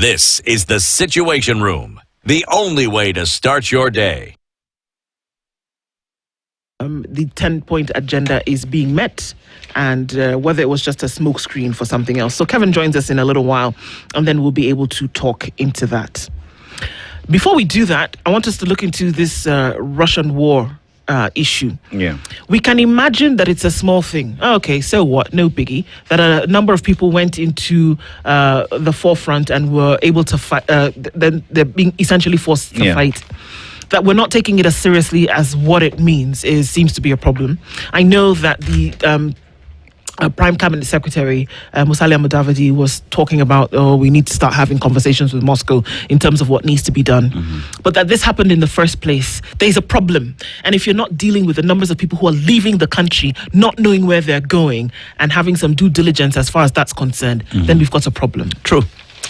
This is the Situation Room, the only way to start your day. The 10-point agenda is being met, and whether it was just a smokescreen for something else. So Kevin joins us in a little while, and then we'll be able to talk into that. Before we do that, I want us to look into this Russian war issue. Yeah. We can imagine that it's a small thing. Okay, so what? No biggie. That a number of people went into the forefront and were able to fight. Then they're being essentially forced to fight. That we're not taking it as seriously as what it means seems to be a problem. I know that the Prime Cabinet Secretary Musalia Mudavadi was talking about, we need to start having conversations with Moscow in terms of what needs to be done. But that this happened in the first place, there's a problem. And if you're not dealing with the numbers of people who are leaving the country, not knowing where they're going, and having some due diligence as far as that's concerned, then we've got a problem. True.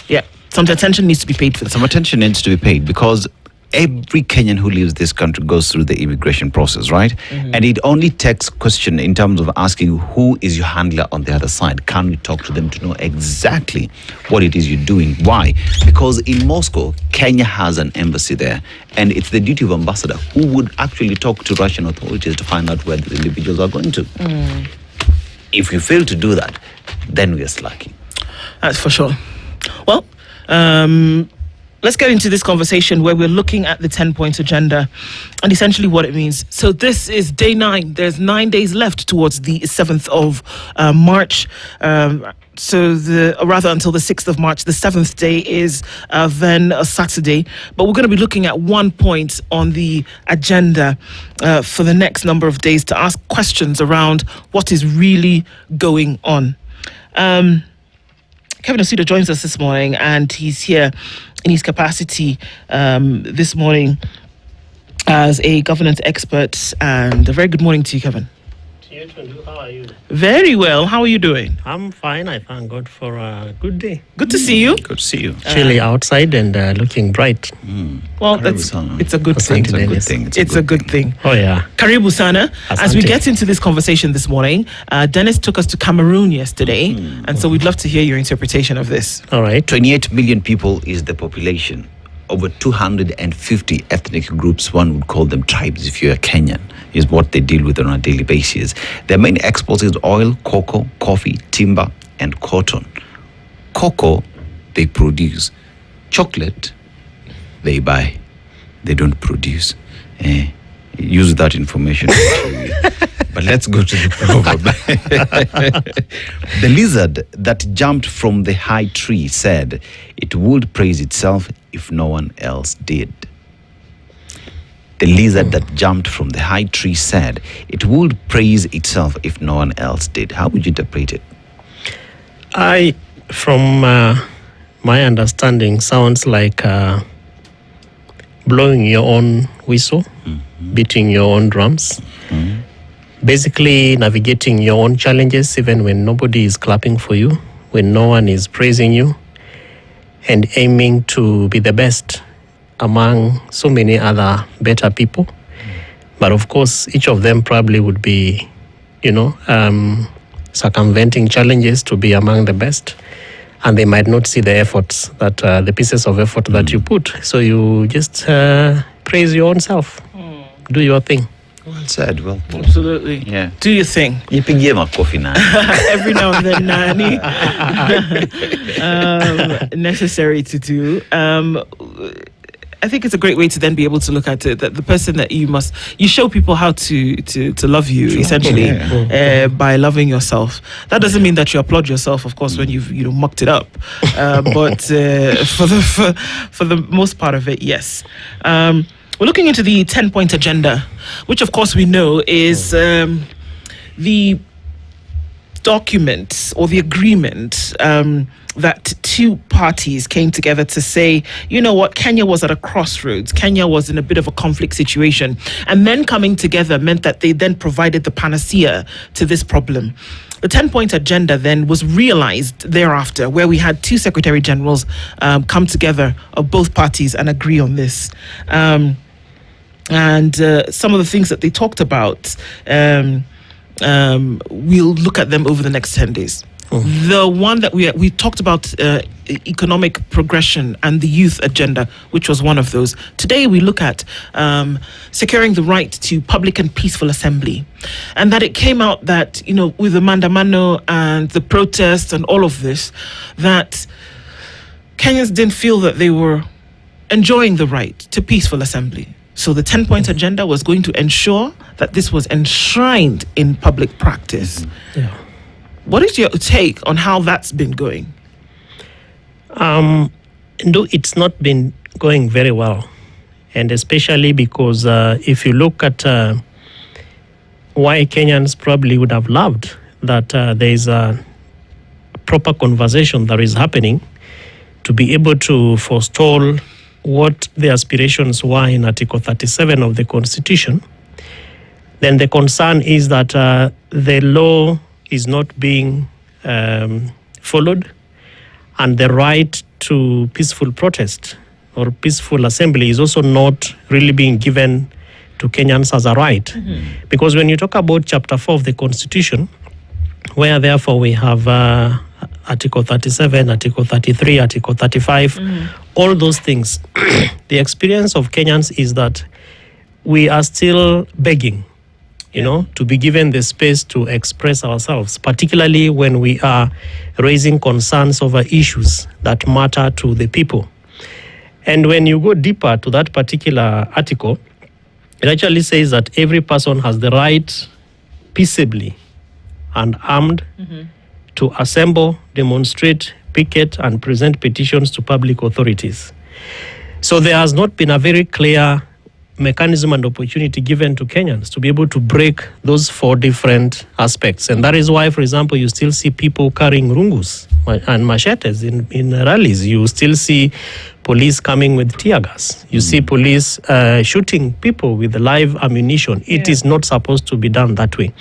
Yeah. Some attention needs to be paid for this. Some attention needs to be paid because every Kenyan who leaves this country goes through the immigration process, right? And it only takes question in terms of asking who is your handler on the other side. Can we talk to them to know exactly what it is you're doing? Why? Because in Moscow, Kenya has an embassy there, and it's the duty of ambassador who would actually talk to Russian authorities to find out where the individuals are going to. If you fail to do that, then we are slacking. That's for sure. Well, let's get into this conversation where we're looking at the 10-point agenda and essentially what it means. So this is day 9. There's 9 days left towards the 7th of March. Rather until the 6th of March. The 7th day is then a Saturday. But we're going to be looking at one point on the agenda for the next number of days to ask questions around what is really going on. Kevin Osido joins us this morning, and he's here in his capacity this morning as a governance expert. And a very good morning to you, Kevin. To you too. How are you? Very well. How are you doing? I'm fine. I thank God for a good day. Good to see you. Good to see you. Chilly outside and looking bright. Well, it's a good thing. It's a good thing. It's a good thing. Oh, yeah. Karibu Sana. As we Asante. get into this conversation this morning, Dennis took us to Cameroon yesterday, and so we'd love to hear your interpretation of this. All right. 28 million people is the population. Over 250 ethnic groups, one would call them tribes if you're a Kenyan, is what they deal with on a daily basis. Their main exports is oil, cocoa, coffee, timber, and cotton. Cocoa, they produce. Chocolate, they buy. They don't produce. Use that information. But let's go to the proverb. The lizard that jumped from the high tree said it would praise itself if no one else did. The lizard that jumped from the high tree said it would praise itself if no one else did. How would you interpret it? From my understanding, sounds like blowing your own whistle, beating your own drums. Basically navigating your own challenges even when nobody is clapping for you, when no one is praising you, and aiming to be the best among so many other better people. But of course, each of them probably would be, circumventing challenges to be among the best. And they might not see the efforts that, the pieces of effort that you put. So you just praise your own self. Do your thing. Well said. Well, Absolutely. yeah. Do your thing. Nipigie makofi na. Every now and then, Nani. Necessary to do. I think it's a great way to then be able to look at it, that the person that you show people how to love you, essentially, by loving yourself. That doesn't mean that you applaud yourself, of course, when you've mucked it up, but for the most part of it, yes. We're looking into the 10-point agenda, which of course we know is the document or the agreement that two parties came together to say, you know what, Kenya was at a crossroads. Kenya was in a bit of a conflict situation. And then coming together meant that they then provided the panacea to this problem. The 10-point agenda then was realized thereafter, where we had two secretary generals come together of both parties and agree on this. And some of the things that they talked about, we'll look at them over the next 10 days. The one that we talked about, economic progression and the youth agenda, which was one of those. Today we look at securing the right to public and peaceful assembly, and that it came out that, you know, with the Mandamano and the protests and all of this, that Kenyans didn't feel that they were enjoying the right to peaceful assembly. So the 10-point agenda was going to ensure that this was enshrined in public practice. Yeah. What is your take on how that's been going? No, it's not been going very well. And especially because if you look at why Kenyans probably would have loved that there is a proper conversation that is happening to be able to forestall what the aspirations were in Article 37 of the Constitution, then the concern is that the law is not being followed, and the right to peaceful protest or peaceful assembly is also not really being given to Kenyans as a right. Mm-hmm. Because when you talk about Chapter 4 of the Constitution, where therefore we have Article 37, Article 33, Article 35, all those things, the experience of Kenyans is that we are still begging, you know, to be given the space to express ourselves, particularly when we are raising concerns over issues that matter to the people. And when you go deeper to that particular article, it actually says that every person has the right peaceably and armed to assemble, demonstrate, picket, and present petitions to public authorities. So there has not been a very clear mechanism and opportunity given to Kenyans to be able to break those four different aspects. And that is why, for example, you still see people carrying rungus and machetes in rallies. You still see police coming with tear gas. You see police shooting people with live ammunition. It is not supposed to be done that way.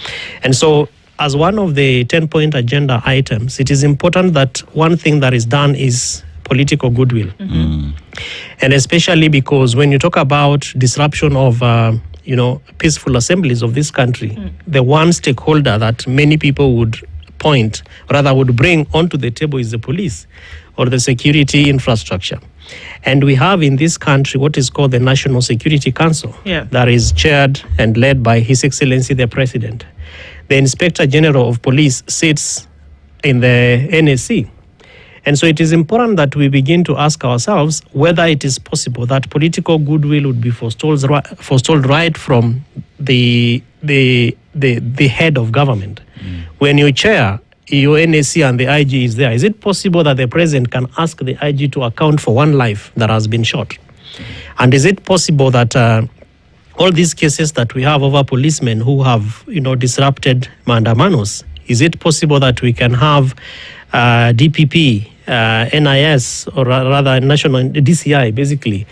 And so, as one of the 10-point agenda items, it is important that one thing that is done is political goodwill. And especially because when you talk about disruption of peaceful assemblies of this country, the one stakeholder that many people would bring onto the table is the police or the security infrastructure. And we have in this country what is called the National Security Council that is chaired and led by His Excellency the President. The Inspector General of Police sits in the NSC. And so it is important that we begin to ask ourselves whether it is possible that political goodwill would be forestalled right from the head of government. When you chair your NSC and the IG is there, is it possible that the president can ask the IG to account for one life that has been shot? And is it possible that all these cases that we have over policemen who have, disrupted Mandamanos, is it possible that we can have DPP, NIS, or rather National DCI, basically,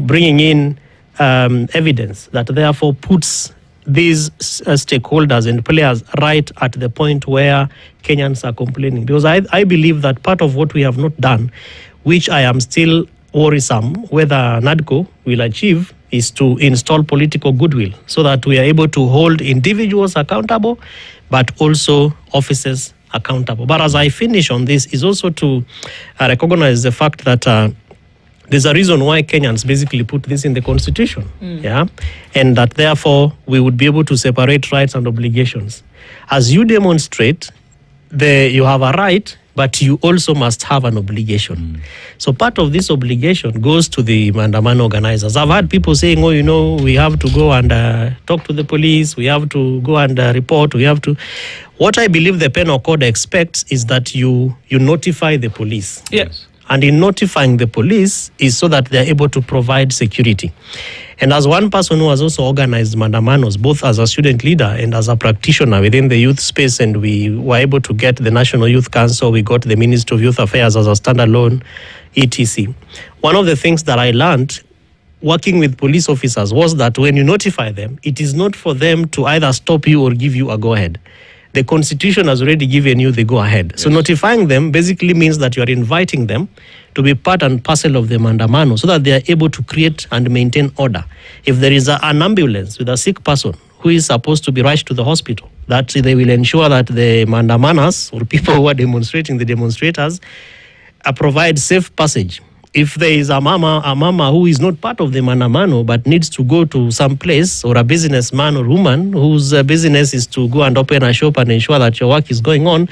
bringing in evidence that therefore puts these stakeholders and players right at the point where Kenyans are complaining? Because I believe that part of what we have not done, which I am still worrisome whether NADCO will achieve, is to install political goodwill so that we are able to hold individuals accountable, but also officers accountable. But as I finish on this, is also to recognize the fact that there's a reason why Kenyans basically put this in the Constitution, and that therefore we would be able to separate rights and obligations. As you demonstrate, you have a right, but you also must have an obligation. So part of this obligation goes to the Mandamano organizers. I've had people saying, we have to go and talk to the police, we have to go and report, we have to... What I believe the penal code expects is that you notify the police. Yes. And in notifying the police is so that they're able to provide security. And as one person who has also organized Mandamanos, both as a student leader and as a practitioner within the youth space, and we were able to get the National Youth Council, we got the Ministry of Youth Affairs as a standalone ETC. One of the things that I learned working with police officers was that when you notify them, it is not for them to either stop you or give you a go-ahead. The Constitution has already given you the go-ahead. Yes. So notifying them basically means that you are inviting them to be part and parcel of the Mandamano so that they are able to create and maintain order. If there is an ambulance with a sick person who is supposed to be rushed to the hospital, that they will ensure that the mandamanas or people who are demonstrating, the demonstrators, provide safe passage. If there is a mama who is not part of the mandamano but needs to go to some place, or a businessman or woman whose business is to go and open a shop and ensure that your work is going on,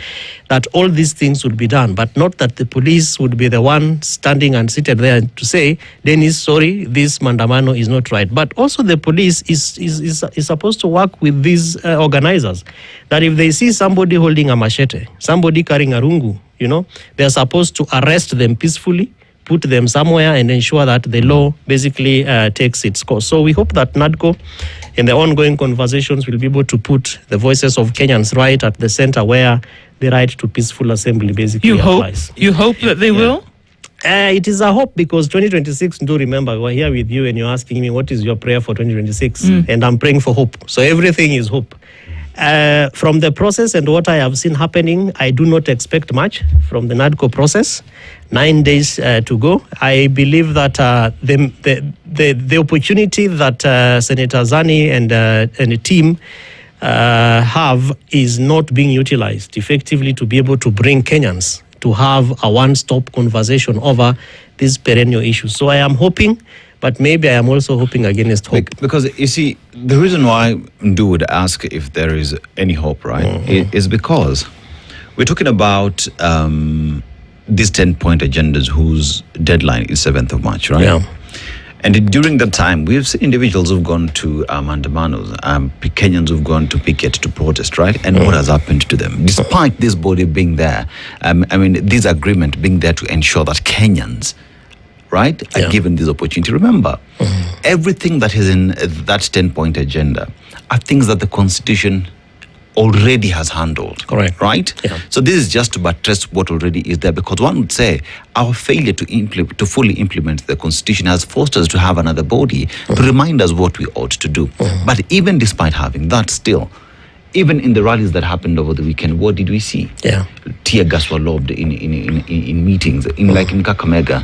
that all these things would be done, but not that the police would be the one standing and seated there to say, Dennis, sorry, this mandamano is not right. But also the police is supposed to work with these organizers, that if they see somebody holding a machete, somebody carrying a rungu, they are supposed to arrest them peacefully, put them somewhere, and ensure that the law basically takes its course. So we hope that NADCO, in the ongoing conversations, will be able to put the voices of Kenyans right at the center, where the right to peaceful assembly basically applies. You hope that they will? It is a hope, because 2026, do remember, we're here with you and you're asking me, what is your prayer for 2026? And I'm praying for hope. So everything is hope. From the process and what I have seen happening, I do not expect much from the NADCO process. 9 days to go. I believe that the opportunity that Senator Zani and the team have is not being utilized effectively to be able to bring Kenyans to have a one-stop conversation over these perennial issues. So I am hoping, but maybe I am also hoping against hope. Because you see, the reason why Ndu would ask if there is any hope, right, is because we're talking about these 10-point agendas whose deadline is 7th of March, right? Yeah. And during that time, we've seen individuals who've gone to Mandamanos, Kenyans who've gone to picket, to protest, right? And what has happened to them? Despite this body being there, this agreement being there to ensure that Kenyans, right, are given this opportunity. Remember, everything that is in that 10-point agenda are things that the Constitution already has handled. Correct. Right? Yeah. So this is just to buttress what already is there, because one would say our failure to fully implement the Constitution has forced us to have another body to remind us what we ought to do. But even despite having that, still, even in the rallies that happened over the weekend, what did we see? Yeah. Tear gas were lobbed in meetings. Like in Kakamega,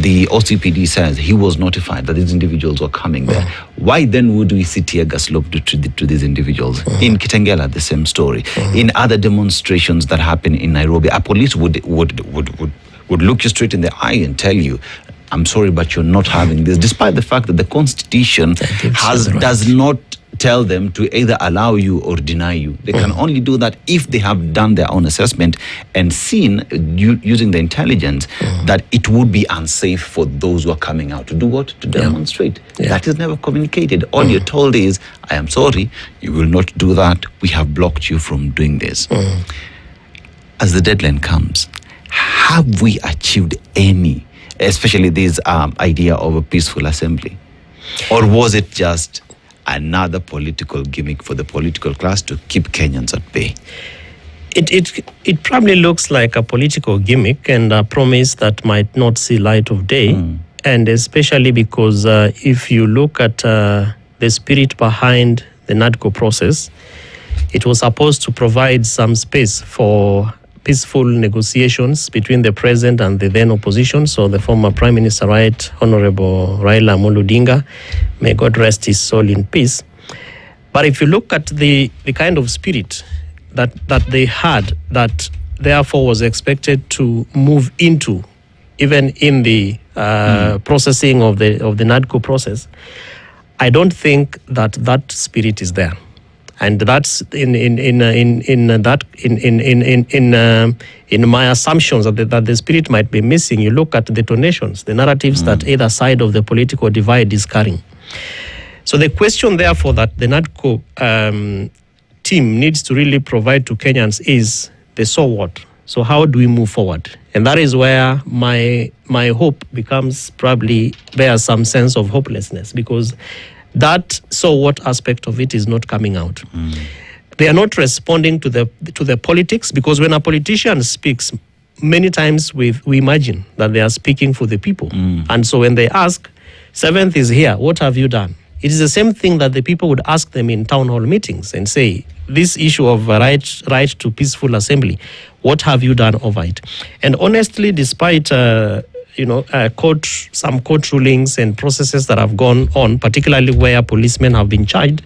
the OCPD says he was notified that these individuals were coming there. Why then would we see tear gas lobbed to these individuals? In Kitengela, the same story. In other demonstrations that happen in Nairobi, a police would look you straight in the eye and tell you, I'm sorry, but you're not having this, despite the fact that the Constitution does not tell them to either allow you or deny you. They can only do that if they have done their own assessment and seen, using the intelligence, that it would be unsafe for those who are coming out to do what? To demonstrate. That is never communicated. All you're told is, I am sorry, you will not do that. We have blocked you from doing this. As the deadline comes, have we achieved any, especially this idea of a peaceful assembly? Or was it just another political gimmick for the political class to keep Kenyans at bay? It probably looks like a political gimmick and a promise that might not see light of day. And especially because if you look at the spirit behind the NADCO process, it was supposed to provide some space for peaceful negotiations between the president and the then opposition, so the former Prime Minister, right, Honorable Raila Amolo Odinga, may God rest his soul in peace. But if you look at the kind of spirit that they had, that therefore was expected to move into, even in the processing of the NADCO process, I don't think that spirit is there. And that's in my assumptions that the spirit might be missing. You look at the donations, the narratives that either side of the political divide is carrying. So the question, therefore, that the NADCO team needs to really provide to Kenyans is the so what. So how do we move forward? And that is where my hope becomes, probably bears some sense of hopelessness, because that so what aspect of it is not coming out. They are not responding to the politics, because when a politician speaks, many times we imagine that they are speaking for the people. And so when they ask, 7th is here, what have you done? It is the same thing that the people would ask them in town hall meetings and say, this issue of right to peaceful assembly, what have you done over it? And honestly, despite some court rulings and processes that have gone on, particularly where policemen have been charged,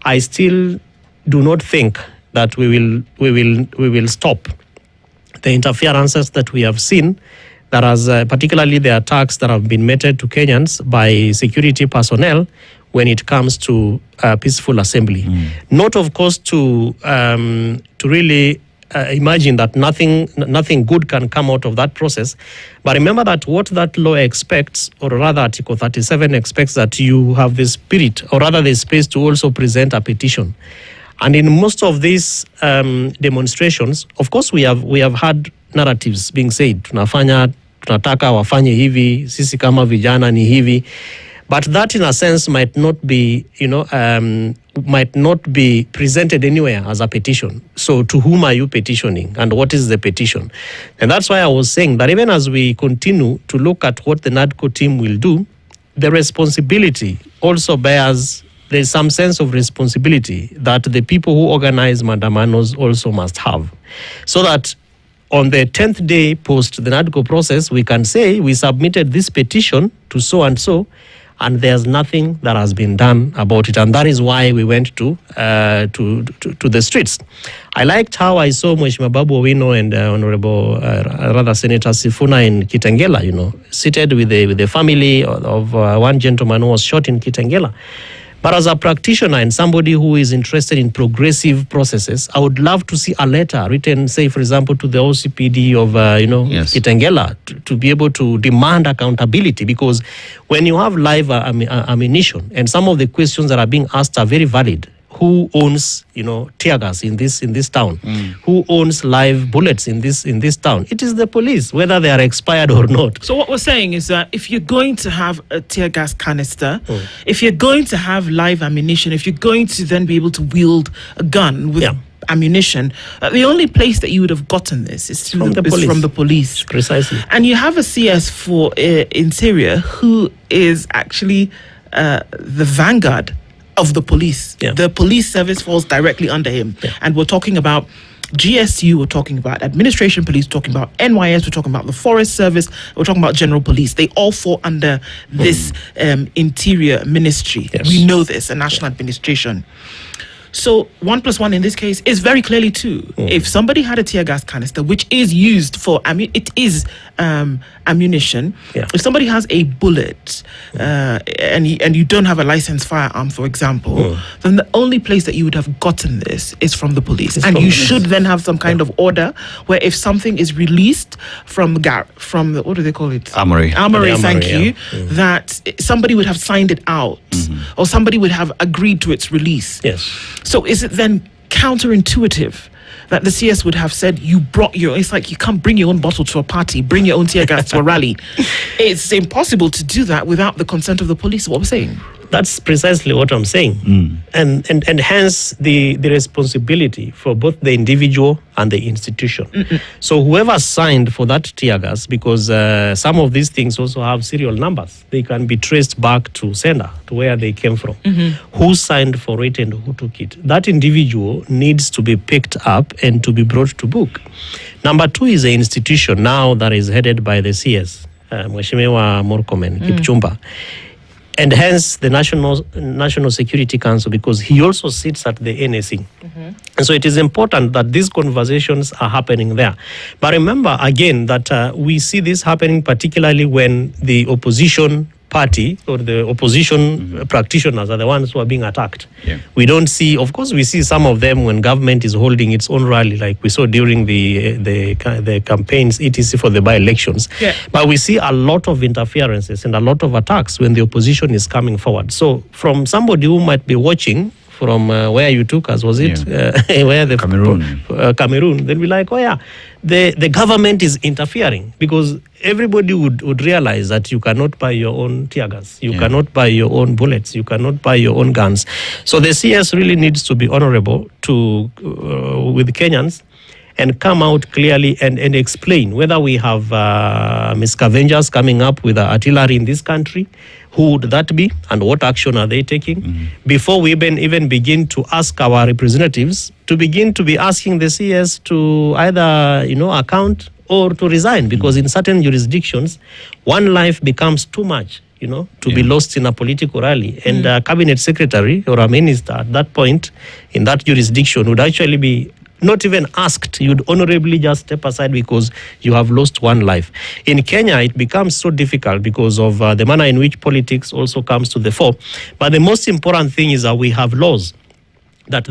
I still do not think that we will stop the interferences that we have seen, that has particularly the attacks that have been meted to Kenyans by security personnel when it comes to peaceful assembly. Not, of course, to really imagine that nothing good can come out of that process. But remember that what that law expects, or rather Article 37 expects, that you have the spirit, or rather the space to also present a petition. And in most of these demonstrations, of course, we have had narratives being said, tunataka wafanye hivi, sisi kama vijana ni hivi. But that, in a sense, might not be, might not be presented anywhere as a petition. So to whom are you petitioning, and what is the petition? And that's why I was saying that even as we continue to look at what the NADCO team will do, the responsibility also bears, there's some sense of responsibility that the people who organize mandamanos also must have. So that on the 10th day post the NADCO process, we can say we submitted this petition to so and so, and there's nothing that has been done about it. And that is why we went to the streets. I liked how I saw Mheshimiwa Babu Owino and Honorable Senator Sifuna in Kitengela, seated with the family of one gentleman who was shot in Kitengela. But as a practitioner and somebody who is interested in progressive processes, I would love to see a letter written, say, for example, to the OCPD of, Yes. Kitengela to be able to demand accountability. Because when you have live ammunition, and some of the questions that are being asked are very valid. Who owns, tear gas in this town? Who owns live bullets in this town? It is the police, whether they are expired or not. So what we're saying is that if you're going to have a tear gas canister, if you're going to have live ammunition, if you're going to then be able to wield a gun with ammunition, the only place that you would have gotten this is from the police. Precisely. And you have a CS for Interior who is actually the vanguard of the police. Yeah. The police service falls directly under him. Yeah. And we're talking about GSU, we're talking about administration police, talking about NYS, we're talking about the Forest Service, we're talking about General Police. They all fall under this Interior Ministry. Yes. We know this, a national administration. So 1 + 1 in this case is very clearly 2. If somebody had a tear gas canister, which is used for, ammunition. Yeah. If somebody has a bullet and you don't have a licensed firearm, for example, then the only place that you would have gotten this is from the police. And you should then have some kind of order where if something is released from the, what do they call it? Armory. Thank you. That somebody would have signed it out, or somebody would have agreed to its release. Yes. So is it then counterintuitive that the CS would have said, it's like you can't bring your own bottle to a party, bring your own tear gas to a rally. It's impossible to do that without the consent of the police, what we're saying. That's precisely what I'm saying. And hence the responsibility for both the individual and the institution. So whoever signed for that tear gas, because some of these things also have serial numbers, they can be traced back to sender, to where they came from. Who signed for it and who took it? That individual needs to be picked up and to be brought to book. Number 2 is the institution now that is headed by the CS, Mheshimiwa Murkomen Kipchumba. And hence the National Security Council, because he also sits at the NSC. And so it is important that these conversations are happening there. But remember, again, that we see this happening particularly when the opposition party or the opposition practitioners are the ones who are being attacked. Yeah. We don't see, of course, we see some of them when government is holding its own rally, like we saw during the campaigns, etc., for the by-elections. Yeah. But we see a lot of interferences and a lot of attacks when the opposition is coming forward. So from somebody who might be watching from where you took us, was it? Where the Cameroon. Cameroon. Then we're like, the government is interfering, because everybody would realize that you cannot buy your own tear gas, you cannot buy your own bullets, you cannot buy your own guns. So the CS really needs to be honorable with Kenyans and come out clearly and explain whether we have miscavengers coming up with artillery in this country. Who would that be, and what action are they taking? Before we even begin to ask our representatives to begin to be asking the CS to either account or to resign, because in certain jurisdictions, one life becomes too much to be lost in a political rally. And a cabinet secretary or a minister at that point in that jurisdiction would actually be not even asked. You'd honorably just step aside because you have lost one life. In Kenya, it becomes so difficult because of the manner in which politics also comes to the fore. But the most important thing is that we have laws that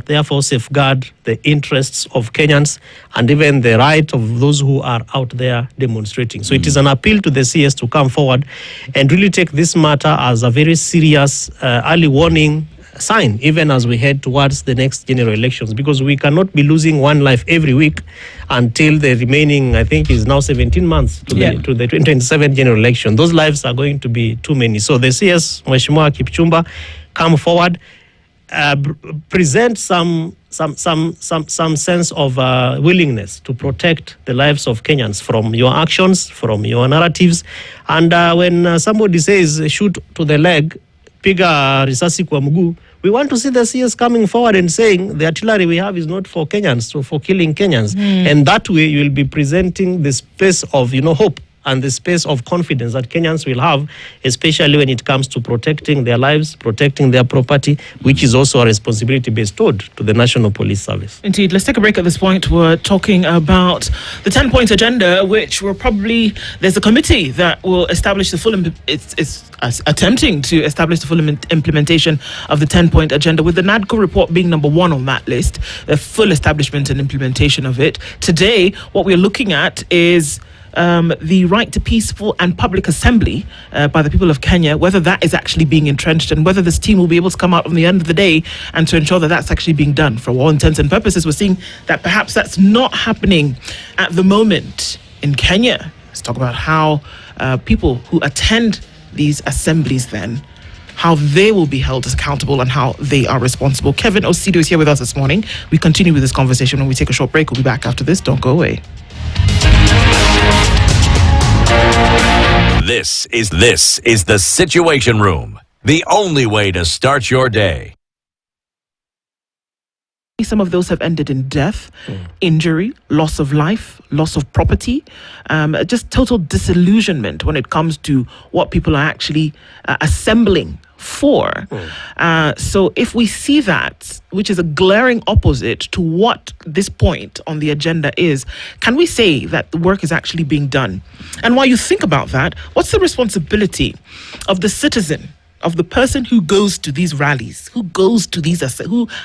therefore safeguard the interests of Kenyans and even the right of those who are out there demonstrating. So it is an appeal to the CS to come forward and really take this matter as a very serious early warning sign, even as we head towards the next general elections, because we cannot be losing one life every week until the remaining, I think, is now 17 months to the 2027 general election. Those lives are going to be too many. So the CS, Mheshimiwa Kipchumba, come forward, present some sense of willingness to protect the lives of Kenyans from your actions, from your narratives. And when somebody says shoot to the leg, piga risasi kwa mguu, we want to see the CS coming forward and saying the artillery we have is not for Kenyans, so for killing Kenyans. And that way you will be presenting the space of hope and the space of confidence that Kenyans will have, especially when it comes to protecting their lives, protecting their property, which is also a responsibility bestowed to the National Police Service. Indeed. Let's take a break at this point. We're talking about the 10-point agenda, which there's a committee that will establish the full, it's attempting to establish the full implementation of the 10-point agenda, with the NADCO report being number one on that list, the full establishment and implementation of it. Today, what we're looking at is the right to peaceful and public assembly by the people of Kenya, whether that is actually being entrenched and whether this team will be able to come out on the end of the day and to ensure that that's actually being done. For all intents and purposes, we're seeing that perhaps that's not happening at the moment in Kenya. Let's talk about how people who attend these assemblies then, how they will be held accountable and how they are responsible. Kevin Osido is here with us this morning. We continue with this conversation when we take a short break. We'll be back after this. Don't go away. This is the Situation Room, the only way to start your day. Some of those have ended in death, injury, loss of life, loss of property, just total disillusionment when it comes to what people are actually assembling for. So if we see that, which is a glaring opposite to what this point on the agenda is, can we say that the work is actually being done? And while you think about that, what's the responsibility of the citizen, of the person who goes to these rallies, who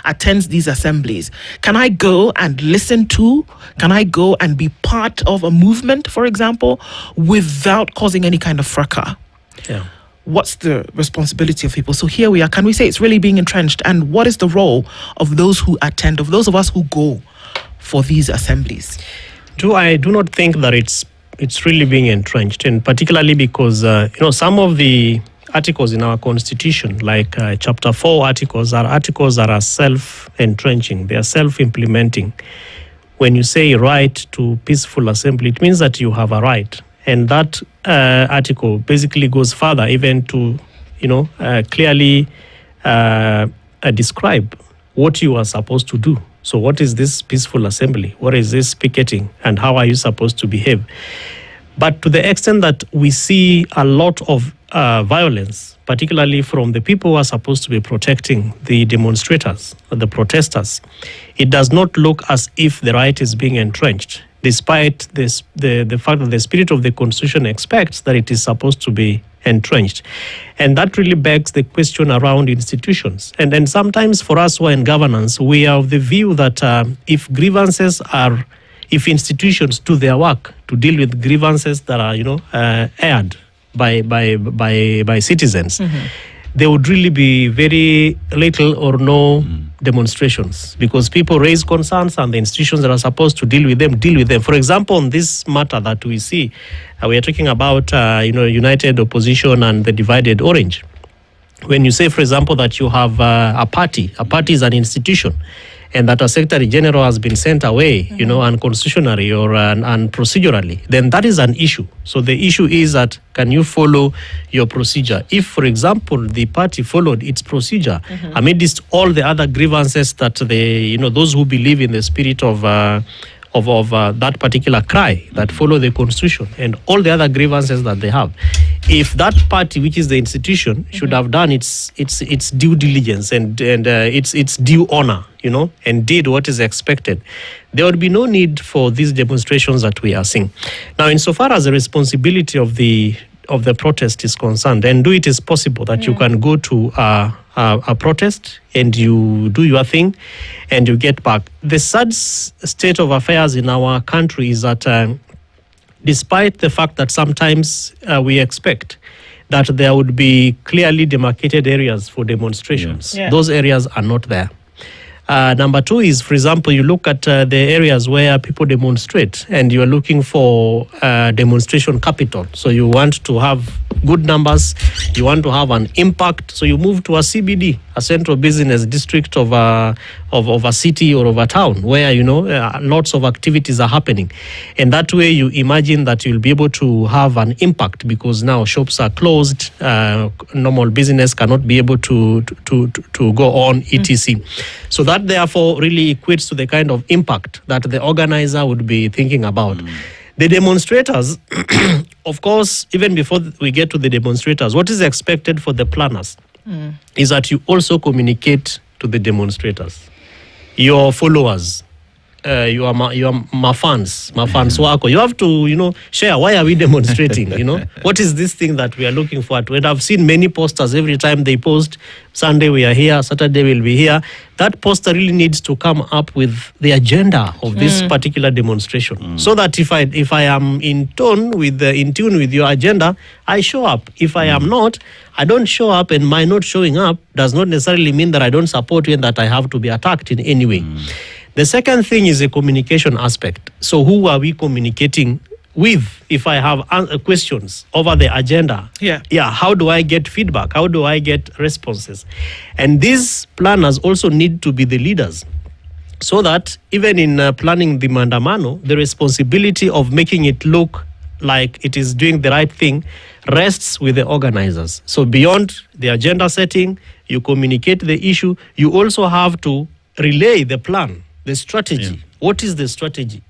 attends these assemblies? Can I go and listen to? Can I go and be part of a movement, for example, without causing any kind of fracas? Yeah. What's the responsibility of people? So here we are. Can we say it's really being entrenched? And what is the role of those who attend, of those of us who go for these assemblies? I do not think that it's really being entrenched, and particularly because some of the articles in our constitution, like chapter 4 articles that are self-entrenching. They are self-implementing. When you say right to peaceful assembly, it means that you have a right. And that article basically goes further, even to, clearly describe what you are supposed to do. So what is this peaceful assembly? What is this picketing? And how are you supposed to behave? But to the extent that we see a lot of violence, particularly from the people who are supposed to be protecting the demonstrators, the protesters, it does not look as if the right is being entrenched, despite this, the fact that the spirit of the Constitution expects that it is supposed to be entrenched. And that really begs the question around institutions. And then sometimes for us who are in governance, we are of the view that if institutions do their work to deal with grievances that are, aired by citizens, there would really be very little or no demonstrations, because people raise concerns and the institutions that are supposed to deal with them. For example, on this matter that we see, we are talking about united opposition and the divided orange. When you say, for example, that you have a party is an institution, and that a secretary general has been sent away, unconstitutionally or and procedurally, then that is an issue. So the issue is that, can you follow your procedure? If, for example, the party followed its procedure amidst all the other grievances that those who believe in the spirit of that particular cry that follow the Constitution and all the other grievances that they have, if that party, which is the institution, should have done its due diligence and its due honor, and did what is expected, there would be no need for these demonstrations that we are seeing. Now, insofar as the responsibility of the protest is concerned, and do it is possible that you can go to a protest and you do your thing and you get back. The sad state of affairs in our country is that despite the fact that sometimes we expect that there would be clearly demarcated areas for demonstrations, those areas are not there. Number two is, for example, you look at the areas where people demonstrate and you are looking for demonstration capital. So you want to have good numbers, you want to have an impact, so you move to a CBD, a central business district of a city or of a town where, lots of activities are happening. And that way you imagine that you'll be able to have an impact because now shops are closed, normal business cannot be able to go on, etc. So that therefore really equates to the kind of impact that the organizer would be thinking about. The demonstrators, of course, even before we get to the demonstrators, what is expected for the planners is that you also communicate to the demonstrators, your followers, your fans wako. You have to, share, why are we demonstrating, What is this thing that we are looking for? And I've seen many posters every time they post, Sunday we are here, Saturday we'll be here. That poster really needs to come up with the agenda of this particular demonstration. So that if I am in tune with your agenda, I show up. If I am not, I don't show up, and my not showing up does not necessarily mean that I don't support you and that I have to be attacked in any way. The second thing is a communication aspect. So who are we communicating with? If I have questions over the agenda, how do I get feedback? How do I get responses? And these planners also need to be the leaders, so that even in planning the mandamano, the responsibility of making it look like it is doing the right thing rests with the organizers. So beyond the agenda setting, you communicate the issue, you also have to relay the plan, the strategy. What is the strategy?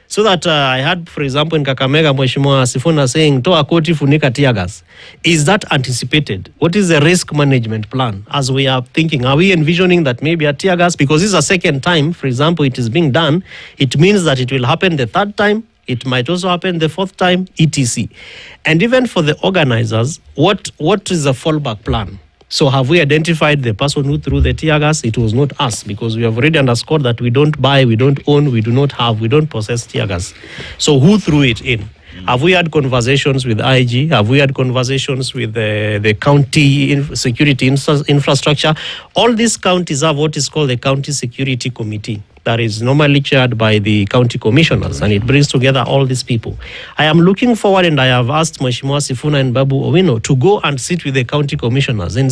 So that I had, for example, in Kakamega, Mheshimiwa Sifuna saying, toa koti funika tear gas. Is that anticipated? What is the risk management plan as we are thinking? Are we envisioning that maybe a tear gas, because this is a second time, for example, it is being done, it means that it will happen the third time, it might also happen the fourth time, etc. And even for the organizers, what is the fallback plan? So have we identified the person who threw the tear gas? It was not us, because we have already underscored that we don't buy, we don't own, we do not have, we don't possess tear gas. So who threw it in? Have we had conversations with IG? Have we had conversations with the county security infrastructure? All these counties have what is called the County Security Committee that is normally chaired by the county commissioners, and it brings together all these people. I am looking forward, and I have asked Mheshimiwa Sifuna and Babu Owino to go and sit with the county commissioners. In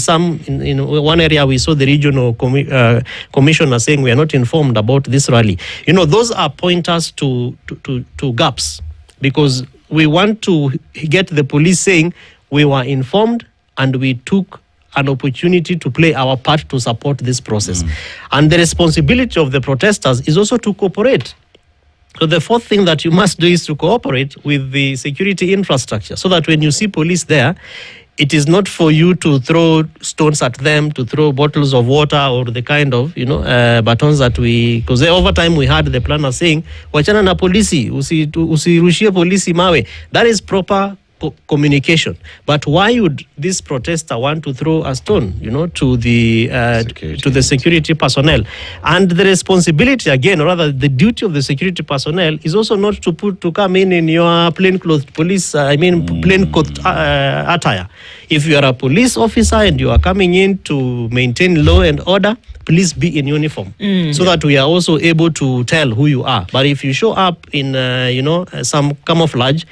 one area, we saw the regional commissioner saying we are not informed about this rally. Those are pointers to gaps, because we want to get the police saying we were informed and we took an opportunity to play our part to support this process. And the responsibility of the protesters is also to cooperate. So the fourth thing that you must do is to cooperate with the security infrastructure, so that when you see police there, it is not for you to throw stones at them, to throw bottles of water or the kind of, batons that because over time we had the planner saying, wachana na polisi, usirushie polisi mawe. That is proper communication. But why would this protester want to throw a stone, to the security personnel? And the responsibility, again, or rather the duty of the security personnel is also not to come in your plainclothes police, plainclothes attire. If you are a police officer and you are coming in to maintain law and order, please be in uniform, so that we are also able to tell who you are. But if you show up in, some camouflage,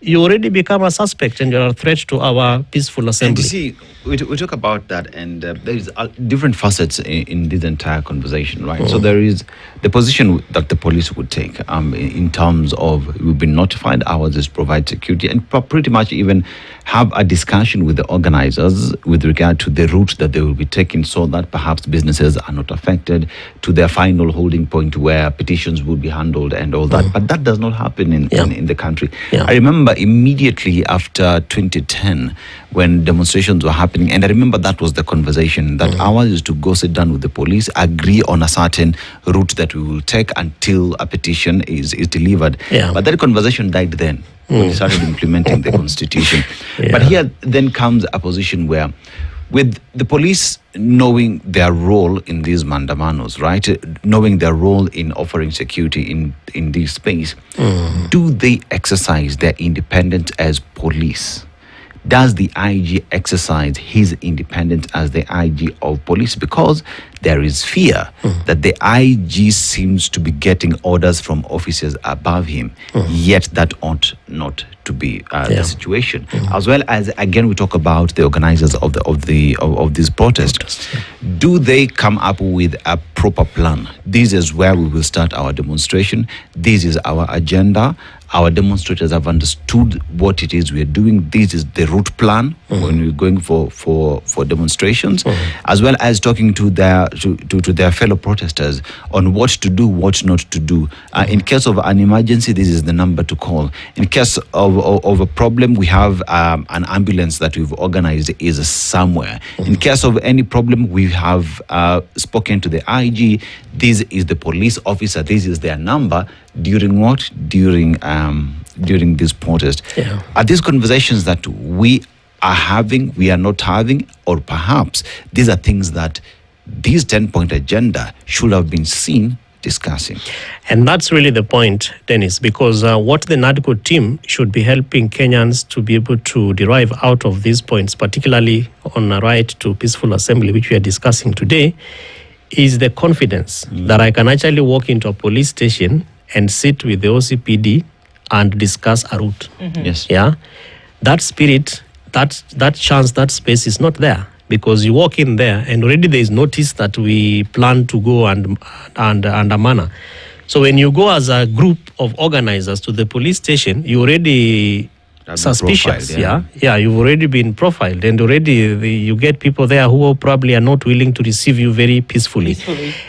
you already become a suspect and you're a threat to our peaceful assembly. And you see, we talk about that, and there's different facets in this entire conversation, right? So there is the position that the police would take in terms of, we've been notified, ours is provide security, and pretty much even have a discussion with the organizers with regard to the route that they will be taking, so that perhaps businesses are not affected, to their final holding point where petitions will be handled and all that. But that does not happen in the country. I remember remember immediately after 2010, when demonstrations were happening, and I remember that was the conversation, that ours is to go sit down with the police, agree on a certain route that we will take until a petition is delivered. Yeah. But that conversation died then, when we started implementing the constitution. Yeah. But here then comes a position where, with the police knowing their role in these mandamanos, right, knowing their role in offering security in this space, do they exercise their independence as police? Does the IG exercise his independence as the IG of police? Because there is fear that the IG seems to be getting orders from officers above him, yet that ought not to be the situation. As well as, again, we talk about the organizers of this protest. Do they come up with a proper plan? This is where we will start our demonstration. This is our agenda. Our demonstrators have understood what it is we are doing. This is the route plan when we're going for demonstrations, as well as talking to their fellow protesters on what to do, what not to do. In case of an emergency, this is the number to call. In case of a problem, we have an ambulance that we've organized is somewhere. In case of any problem, we have spoken to the IG. This is the police officer. This is their number. During what? During this protest. Yeah. Are these conversations that we are having, we are not having, or perhaps these are things that this 10-point agenda should have been seen discussing? And that's really the point, Dennis, because what the NADCO team should be helping Kenyans to be able to derive out of these points, particularly on a right to peaceful assembly, which we are discussing today, is the confidence that I can actually walk into a police station and sit with the OCPD and discuss a route. Yes. Yeah, that spirit, that chance, that space is not there, because you walk in there and already there is notice that we plan to go and a manner. So when you go as a group of organizers to the police station, you already suspicious. Profiled, You've already been profiled, and already you get people there who probably are not willing to receive you very peacefully.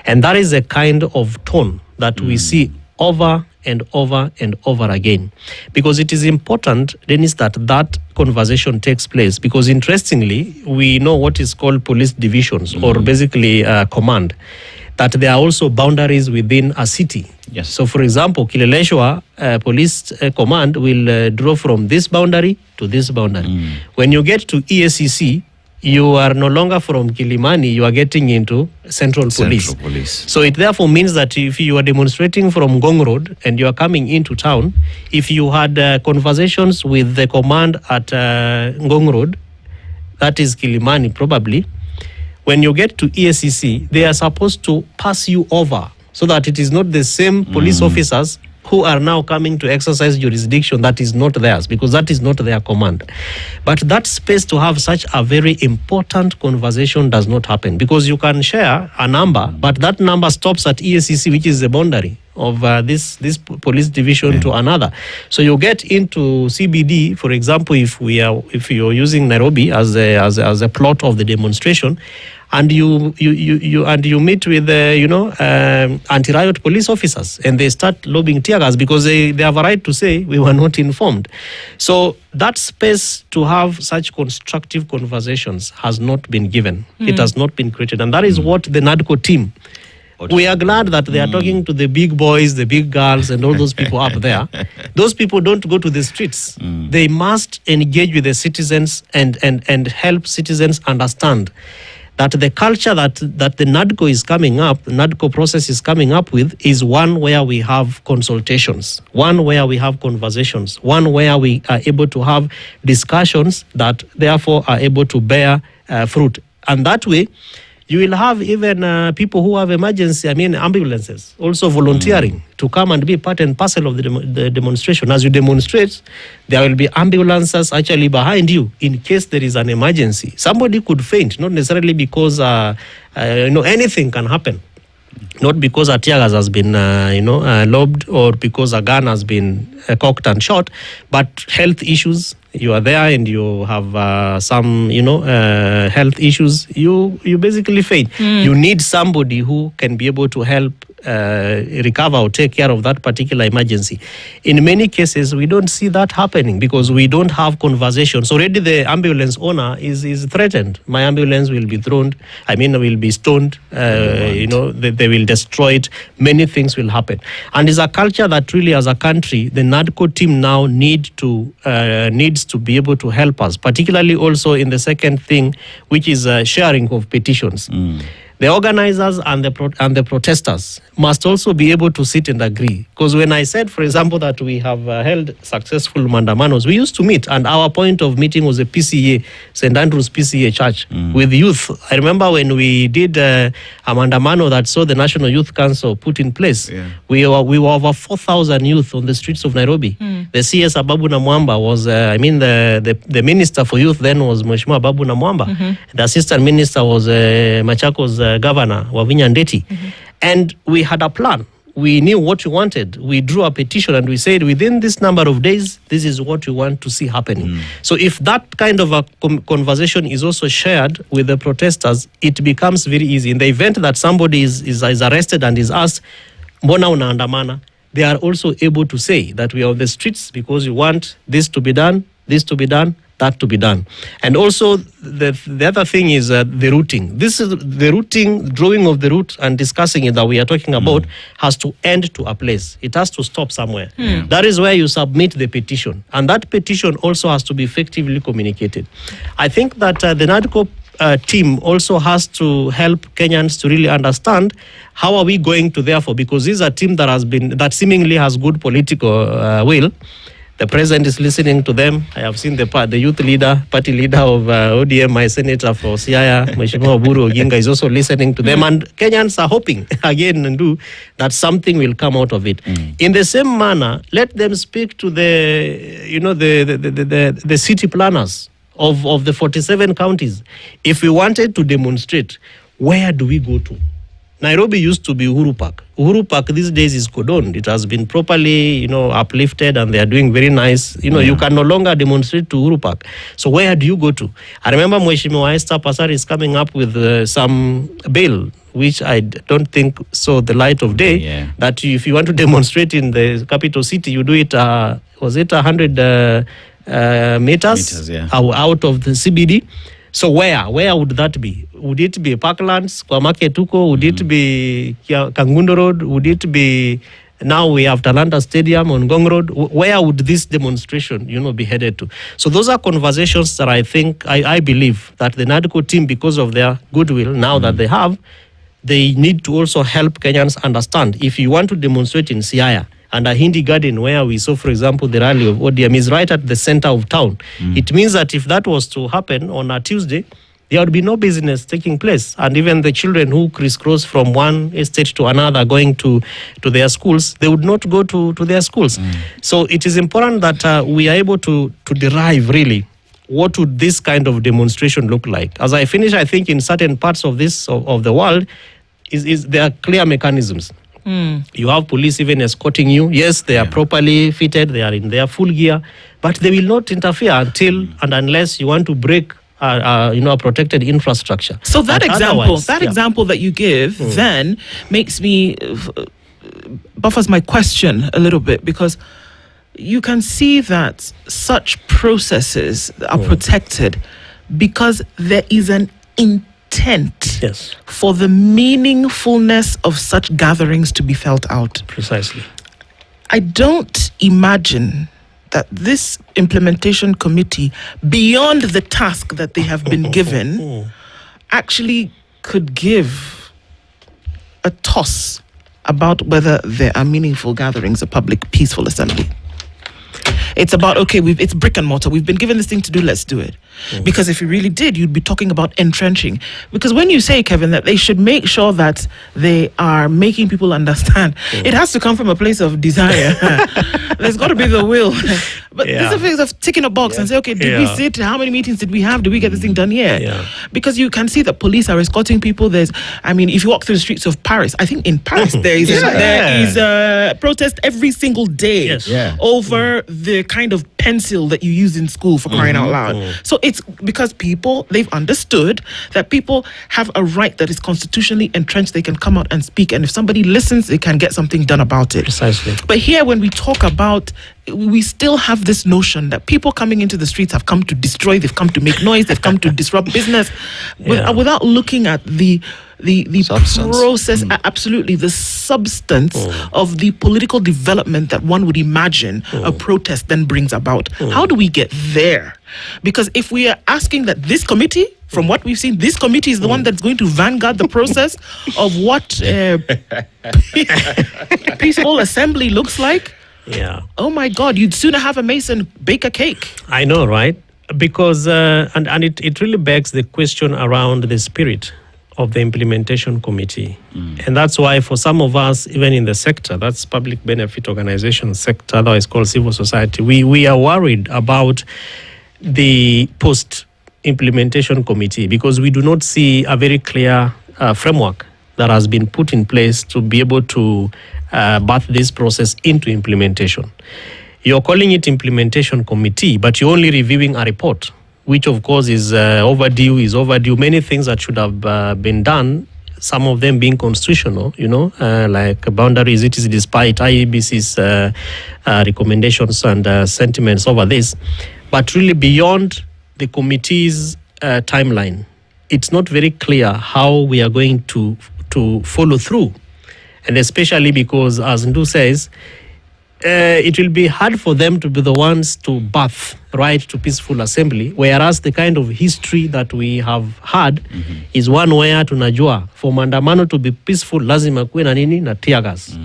And that is a kind of tone that we see over and over and over again, because it is important, Dennis, that conversation takes place, because interestingly, we know what is called police divisions, or basically command, that there are also boundaries within a city. Yes. So, for example, Kileleshwa Police Command will draw from this boundary to this boundary. When you get to EACC, you are no longer from Kilimani, you are getting into Central Police. So it therefore means that if you are demonstrating from Ngong Road and you are coming into town, if you had conversations with the command at Ngong Road, that is Kilimani probably, when you get to EACC, they are supposed to pass you over so that it is not the same police officers who are now coming to exercise jurisdiction that is not theirs, because that is not their command. But that space to have such a very important conversation does not happen, because you can share a number, but that number stops at EACC, which is the boundary of this police division to another. So you get into CBD, for example, if you're using Nairobi as a plot of the demonstration, and you meet with anti-riot police officers, and they start lobbing tear gas because they have a right to say we were not informed. So that space to have such constructive conversations has not been given. It has not been created, and that is what the NADCO team. We are glad that they are talking to the big boys, the big girls, and all those people up there. Those people don't go to the streets. They must engage with the citizens and help citizens understand that the culture that the NADCO is coming up, the NADCO process is coming up with, is one where we have consultations, one where we have conversations, one where we are able to have discussions that therefore are able to bear fruit. And that way, you will have even people who have ambulances also volunteering to come and be part and parcel of the demonstration. As you demonstrate, there will be ambulances actually behind you in case there is an emergency. Somebody could faint, not necessarily because anything can happen. Not because a tear gas has been lobbed, or because a gun has been cocked and shot, but health issues, you are there and you have some, health issues, you basically faint. You need somebody who can be able to help recover or take care of that particular emergency. In many cases, we don't see that happening because we don't have conversations. Already the ambulance owner is threatened. My ambulance will be will be stoned, they will destroy it. Many things will happen. And it's a culture that really, as a country, the NADCO team now needs to be able to help us, particularly also in the second thing, which is sharing of petitions. The organizers and the protesters must also be able to sit and agree. Because when I said, for example, that we have held successful mandamanos, we used to meet, and our point of meeting was a PCA, St. Andrew's PCA Church, with youth. I remember when we did a mandamano that saw the National Youth Council put in place. Yeah. We were over 4,000 youth on the streets of Nairobi. The CS Ababu Namwamba was, the minister for youth then was Mheshimiwa Ababu Namwamba. The assistant minister was Machakos Governor Wavinya Ndeti. And we had a plan. We knew what we wanted. We drew a petition and we said, within this number of days, this is what we want to see happening. So if that kind of a conversation is also shared with the protesters, it becomes very easy. In the event that somebody is arrested and is asked, mbona unaandamana, they are also able to say that we are on the streets because we want this to be done, that to be done. And also the other thing is the routing. This is the routing, drawing of the route and discussing it that we are talking about has to end to a place. It has to stop somewhere. That is where you submit the petition. And that petition also has to be effectively communicated. I think that the NADCO team also has to help Kenyans to really understand how are we going to therefore, because this is a team that seemingly has good political will. The president is listening to them. I have seen the youth leader, party leader of ODM, my senator for Siaya, Mheshimiwa Oburu Oginga, is also listening to them. And Kenyans are hoping again that something will come out of it. In the same manner, let them speak to the city planners of the 47 counties. If we wanted to demonstrate, where do we go to? Nairobi used to be Uhuru Park. Uhuru Park these days is cordoned. It has been properly, uplifted, and they are doing very nice. You can no longer demonstrate to Uhuru Park. So where do you go to? I remember Mheshimiwa Esther Pasari is coming up with some bill, which I don't think saw the light of day. Yeah. That if you want to demonstrate in the capital city, you do it. Was it 100 meters out of the CBD? So where would that be? Would it be Parklands, kwa market huko? Would it be Kangundo Road? Would it be, now we have Talanta Stadium on Ngong Road? Where would this demonstration, be headed to? So those are conversations that I believe that the NADCO team, because of their goodwill now that they have, they need to also help Kenyans understand. If you want to demonstrate in Siaya, and a Hindi Garden, where we saw, for example, the rally of ODM, is right at the center of town. It means that if that was to happen on a Tuesday, there would be no business taking place. And even the children who crisscross from one estate to another going to their schools, they would not go to their schools. So it is important that we are able to derive really what would this kind of demonstration look like. As I finish, I think in certain parts of the world, there are clear mechanisms. You have police even escorting you. Yes, they are properly fitted. They are in their full gear, but they will not interfere until and unless you want to break, a protected infrastructure. So that example that you give then makes me buffers my question a little bit, because you can see that such processes are protected because there is an intent for the meaningfulness of such gatherings to be felt out. Precisely. I don't imagine that this implementation committee, beyond the task that they have been given, actually could give a toss about whether there are meaningful gatherings, a public, peaceful assembly. It's about, it's brick and mortar. We've been given this thing to do, let's do it. Because if you really did, you'd be talking about entrenching. Because when you say, Kevin, that they should make sure that they are making people understand, it has to come from a place of desire. There's got to be the will. But this is a phase of ticking a box and say, okay, did we sit? How many meetings did we have? Did we get this thing done here? Yeah. Because you can see that police are escorting people. If you walk through the streets of Paris, I think in Paris there is a protest every single day over the kind of pencil that you use in school, for crying out loud. So it's because they've understood that people have a right that is constitutionally entrenched. They can come out and speak, and if somebody listens, they can get something done about it. Precisely. But here, when we talk about, we still have this notion that people coming into the streets have come to destroy, they've come to make noise, they've come to disrupt business, without looking at the substance. Process, absolutely, the substance of the political development that one would imagine a protest then brings about. How do we get there? Because if we are asking that this committee, from what we've seen, this committee is the one that's going to vanguard the process of what peaceful assembly looks like. Yeah. Oh my God, you'd sooner have a Mason bake a cake. I know, right? Because, and it really begs the question around the spirit of the implementation committee. And that's why for some of us, even in the sector, that's public benefit organization sector, otherwise called civil society, we are worried about the post-implementation committee because we do not see a very clear framework that has been put in place to be able to birth this process into implementation. You're calling it implementation committee, but you're only reviewing a report, which of course is overdue. Many things that should have been done, some of them being constitutional, like boundaries, it is despite IEBC's recommendations and sentiments over this. But really beyond the committee's timeline, it's not very clear how we are going to follow through. And especially because, as Ndu says, it will be hard for them to be the ones to birth right to peaceful assembly, whereas the kind of history that we have had is one where tunajua for maandamano to be peaceful lazima kuwe na nini na tear gas,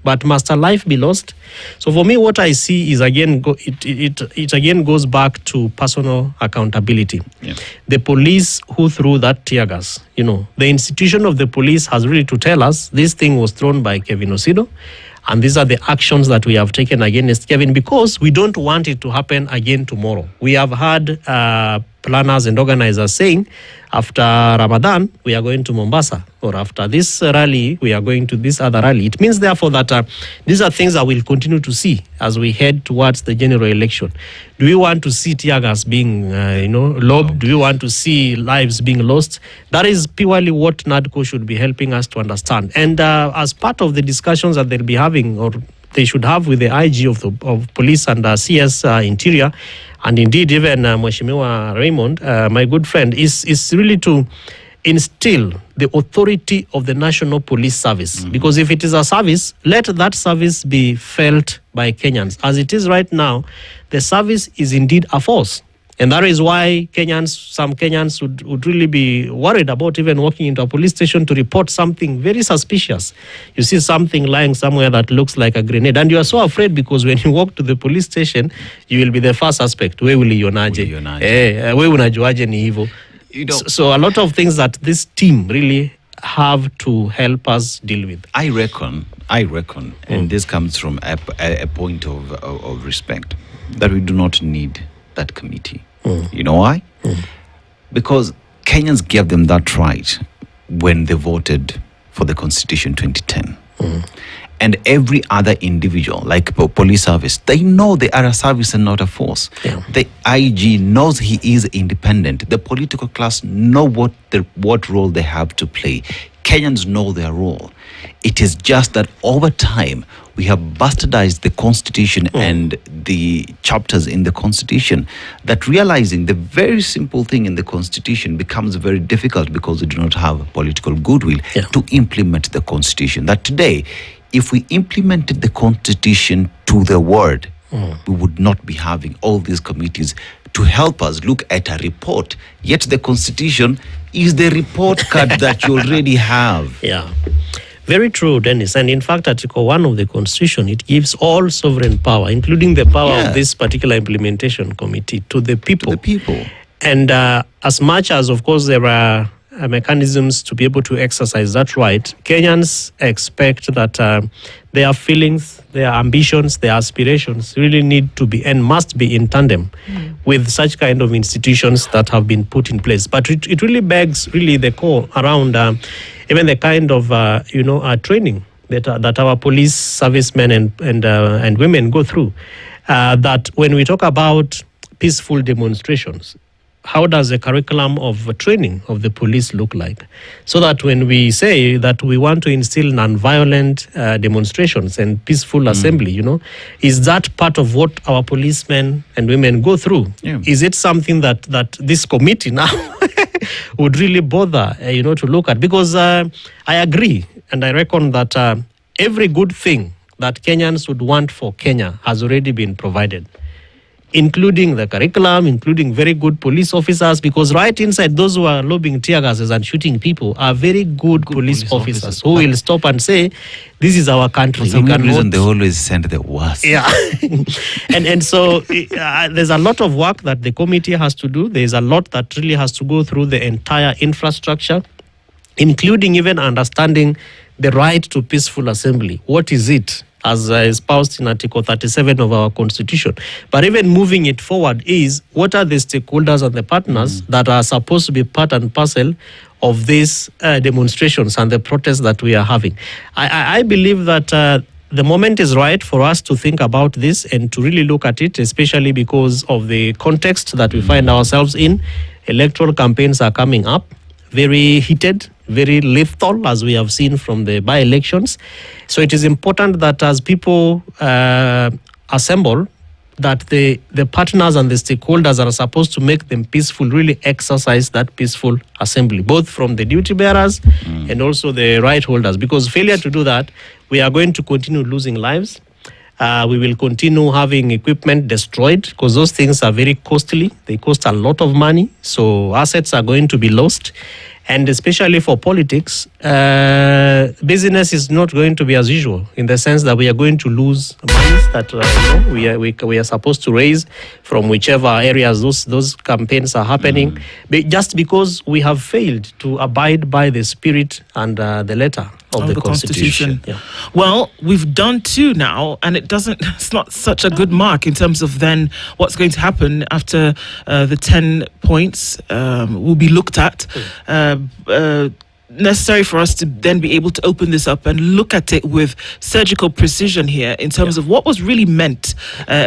but must a life be lost? So for me, what I see is again it again goes back to personal accountability. The police who threw that tear gas, the institution of the police has really to tell us this thing was thrown by Kevin Osido. And these are the actions that we have taken against Kevin because we don't want it to happen again tomorrow. We have had planners and organizers saying after Ramadan, we are going to Mombasa, or after this rally, we are going to this other rally. It means, therefore, that these are things that we'll continue to see as we head towards the general election. Do we want to see tear gas being, lobbed? Do we want to see lives being lost? That is purely what NADCO should be helping us to understand. And as part of the discussions that they'll be having, or they should have with the IG of police and CS Interior, and indeed even Mheshimiwa Raymond, my good friend, is really to instill the authority of the National Police Service. Because if it is a service, let that service be felt by Kenyans. As it is right now, the service is indeed a force. And that is why some Kenyans would really be worried about even walking into a police station to report something very suspicious. You see something lying somewhere that looks like a grenade. And you are so afraid because when you walk to the police station, you will be the first suspect. Where will unajuaje ni hivyo? So a lot of things that this team really have to help us deal with. I reckon, and this comes from a point of respect, that we do not need that committee. You know why? Because Kenyans gave them that right when they voted for the Constitution 2010. And every other individual, like police service, they know they are a service and not a force. The IG knows he is independent. The political class know what role they have to play. Kenyans know their role. It is just that over time, we have bastardized the Constitution and the chapters in the Constitution, that realizing the very simple thing in the Constitution becomes very difficult because we do not have political goodwill to implement the Constitution. That today, if we implemented the Constitution to the word, we would not be having all these committees to help us look at a report. Yet the Constitution is the report card that you already have. Yeah. Very true, Dennis. And in fact, Article 1 of the Constitution, it gives all sovereign power, including the power of this particular implementation committee, to the people. To the people. And as much as, of course, there are mechanisms to be able to exercise that right, Kenyans expect that their feelings, their ambitions, their aspirations really need to be and must be in tandem with such kind of institutions that have been put in place. But it really begs really the call around even the kind of training that our police servicemen and women go through. That when we talk about peaceful demonstrations, how does the curriculum of training of the police look like? So that when we say that we want to instill non-violent demonstrations and peaceful assembly, is that part of what our policemen and women go through? Yeah. Is it something that this committee now would really bother, to look at? Because I agree, and I reckon that every good thing that Kenyans would want for Kenya has already been provided, including the curriculum, including very good police officers, because right inside those who are lobbing tear gases and shooting people are very good police officers who will stop and say, this is our country. For some reason, they always send the worst. Yeah. and so there's a lot of work that the committee has to do. There's a lot that really has to go through the entire infrastructure, including even understanding the right to peaceful assembly. What is it? As espoused in Article 37 of our Constitution. But even moving it forward is, what are the stakeholders and the partners that are supposed to be part and parcel of these demonstrations and the protests that we are having? I believe that the moment is right for us to think about this and to really look at it, especially because of the context that we find ourselves in. Electoral campaigns are coming up, very heated, very lethal, as we have seen from the by-elections. So it is important that as people assemble, that the partners and the stakeholders that are supposed to make them peaceful really exercise that peaceful assembly, both from the duty bearers and also the right holders. Because failure to do that, we are going to continue losing lives. We will continue having equipment destroyed because those things are very costly. They cost a lot of money. So assets are going to be lost. And especially for politics, business is not going to be as usual, in the sense that we are going to lose monies that we are supposed to raise from whichever areas those campaigns are happening, just because we have failed to abide by the spirit and the letter of the Constitution. Yeah. Well, we've done 2 now, and it's not such a good mark in terms of then what's going to happen after the 10 points will be looked at. Necessary for us to then be able to open this up and look at it with surgical precision here in terms of what was really meant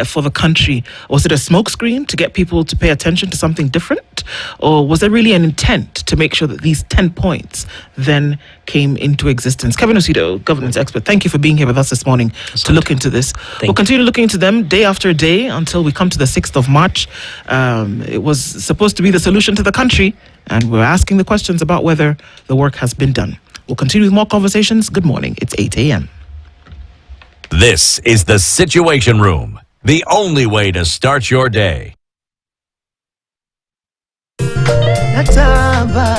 for the country. Was it a smokescreen to get people to pay attention to something different? Or was there really an intent to make sure that these 10 points then came into existence? Kevin Osido, governance expert, thank you for being here with us this morning to look into this. We'll continue looking into them day after day until we come to the 6th of March. It was supposed to be the solution to the country, and we're asking the questions about whether the work has been done. We'll continue with more conversations. Good morning. It's 8 a.m. This is the Situation Room, the only way to start your day. Nataba